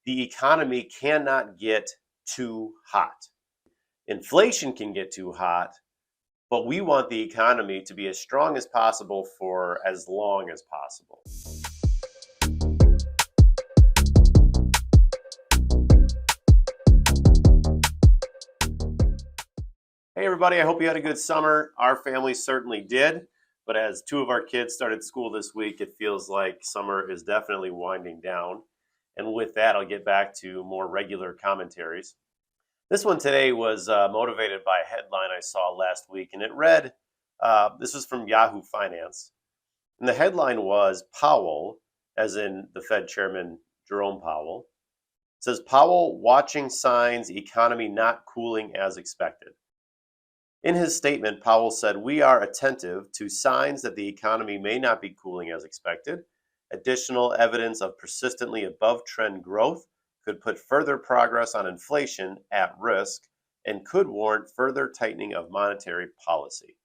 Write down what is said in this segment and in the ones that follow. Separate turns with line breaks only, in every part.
the economy cannot get too hot. Inflation can get too hot, but we want the economy to be as strong as possible for as long as possible. Hey everybody, I hope you had a good summer. Our family certainly did, but as two of our kids started school this week, it feels like summer is definitely winding down. And with that, I'll get back to more regular commentaries. This one today was motivated by a headline I saw last week, and it read, this was from Yahoo Finance, and the headline was Powell, as in the Fed Chairman Jerome Powell, says Powell watching signs economy not cooling as expected. In his statement, Powell said, "We are attentive to signs that the economy may not be cooling as expected. Additional evidence of persistently above-trend growth could put further progress on inflation at risk and could warrant further tightening of monetary policy."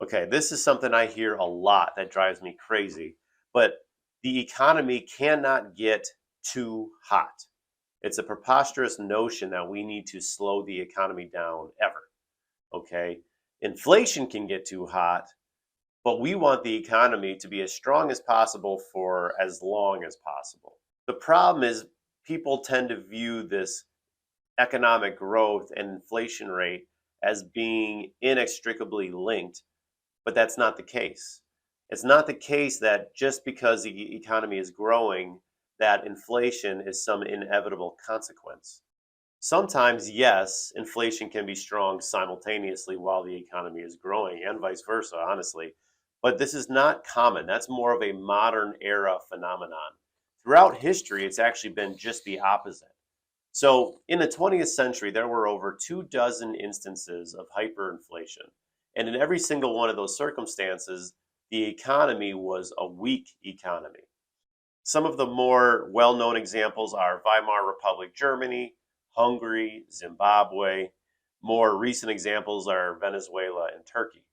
Okay, this is something I hear a lot that drives me crazy, but the economy cannot get too hot. It's a preposterous notion that we need to slow the economy down ever. Okay, inflation can get too hot, but we want the economy to be as strong as possible for as long as possible. The problem is people tend to view this economic growth and inflation rate as being inextricably linked, but that's not the case. It's not the case that just because the economy is growing, that inflation is some inevitable consequence. Sometimes, yes, inflation can be strong simultaneously while the economy is growing, and vice versa, honestly. But this is not common. That's more of a modern era phenomenon. Throughout history, it's actually been just the opposite. So in the 20th century, there were over 24 instances of hyperinflation. And in every single one of those circumstances, the economy was a weak economy. Some of the more well-known examples are Weimar Republic Germany, Hungary, Zimbabwe. More recent examples are Venezuela and Turkey.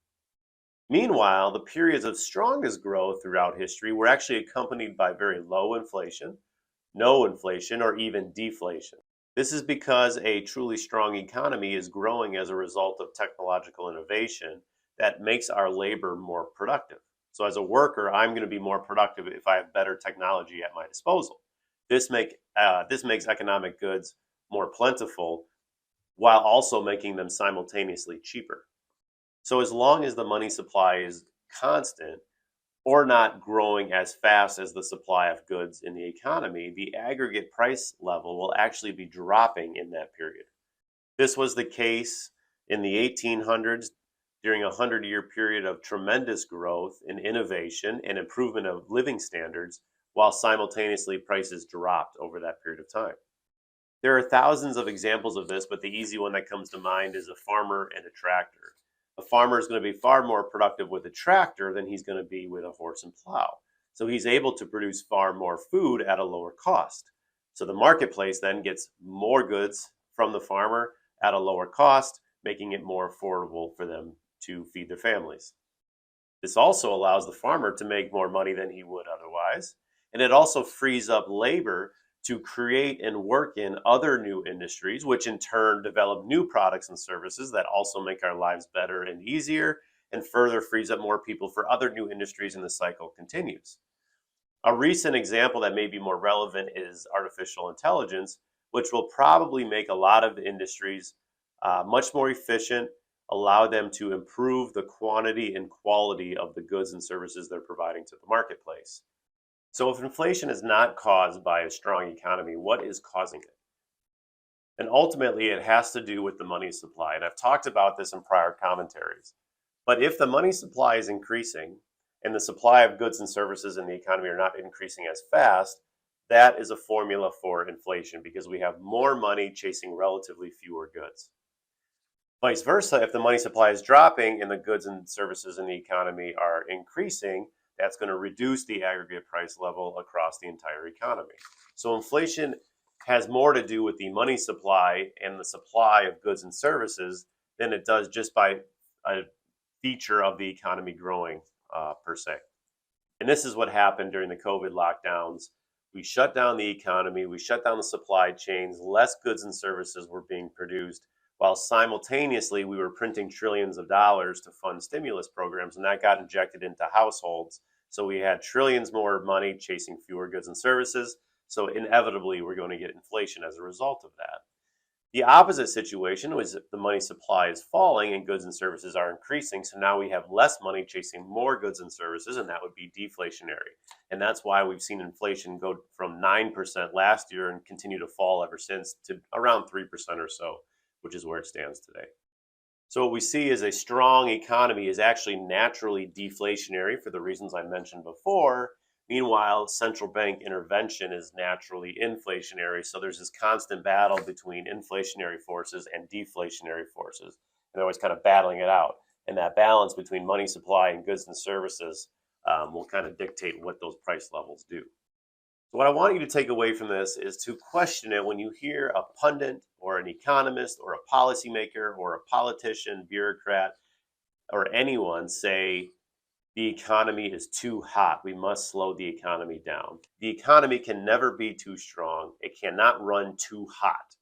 Meanwhile, the periods of strongest growth throughout history were actually accompanied by very low inflation, no inflation, or even deflation. This is because a truly strong economy is growing as a result of technological innovation that makes our labor more productive. So as a worker, I'm going to be more productive if I have better technology at my disposal. This makes economic goods more plentiful while also making them simultaneously cheaper. So as long as the money supply is constant or not growing as fast as the supply of goods in the economy, the aggregate price level will actually be dropping in that period. This was the case in the 1800s during a 100-year period of tremendous growth in innovation and improvement of living standards, while simultaneously prices dropped over that period of time. There are thousands of examples of this, but the easy one that comes to mind is a farmer and a tractor. A farmer is going to be far more productive with a tractor than he's going to be with a horse and plow. So he's able to produce far more food at a lower cost. So the marketplace then gets more goods from the farmer at a lower cost, making it more affordable for them to feed their families. This also allows the farmer to make more money than he would otherwise, and it also frees up labor to create and work in other new industries, which in turn develop new products and services that also make our lives better and easier, and further frees up more people for other new industries, and the cycle continues. A recent example that may be more relevant is artificial intelligence, which will probably make a lot of the industries much more efficient, allow them to improve the quantity and quality of the goods and services they're providing to the marketplace. So if inflation is not caused by a strong economy, what is causing it? And ultimately, it has to do with the money supply. And I've talked about this in prior commentaries. But if the money supply is increasing and the supply of goods and services in the economy are not increasing as fast, that is a formula for inflation because we have more money chasing relatively fewer goods. Vice versa, if the money supply is dropping and the goods and services in the economy are increasing, that's going to reduce the aggregate price level across the entire economy. So inflation has more to do with the money supply and the supply of goods and services than it does just by a feature of the economy growing per se. And this is what happened during the COVID lockdowns. We shut down the economy, we shut down the supply chains, less goods and services were being produced, while simultaneously we were printing trillions of dollars to fund stimulus programs, and that got injected into households. So we had trillions more money chasing fewer goods and services. So inevitably, we're going to get inflation as a result of that. The opposite situation was that the money supply is falling and goods and services are increasing. So now we have less money chasing more goods and services, and that would be deflationary. And that's why we've seen inflation go from 9% last year and continue to fall ever since to around 3% or so, which is where it stands today. So what we see is a strong economy is actually naturally deflationary for the reasons I mentioned before. Meanwhile, central bank intervention is naturally inflationary. So there's this constant battle between inflationary forces and deflationary forces. And they're always kind of battling it out. And that balance between money supply and goods and services will kind of dictate what those price levels do. So what I want you to take away from this is to question it when you hear a pundit or an economist or a policymaker or a politician, bureaucrat, or anyone say the economy is too hot. We must slow the economy down. The economy can never be too strong. It cannot run too hot.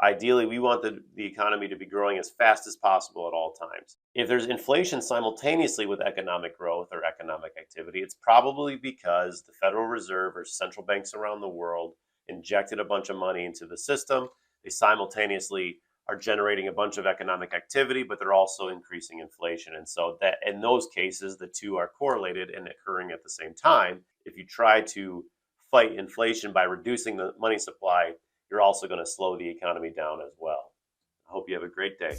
Ideally, we want the economy to be growing as fast as possible at all times. If there's inflation simultaneously with economic growth or economic activity, it's probably because the Federal Reserve or central banks around the world injected a bunch of money into the system. They simultaneously are generating a bunch of economic activity, but they're also increasing inflation. And so that in those cases, the two are correlated and occurring at the same time. If you try to fight inflation by reducing the money supply, you're also going to slow the economy down as well. I hope you have a great day.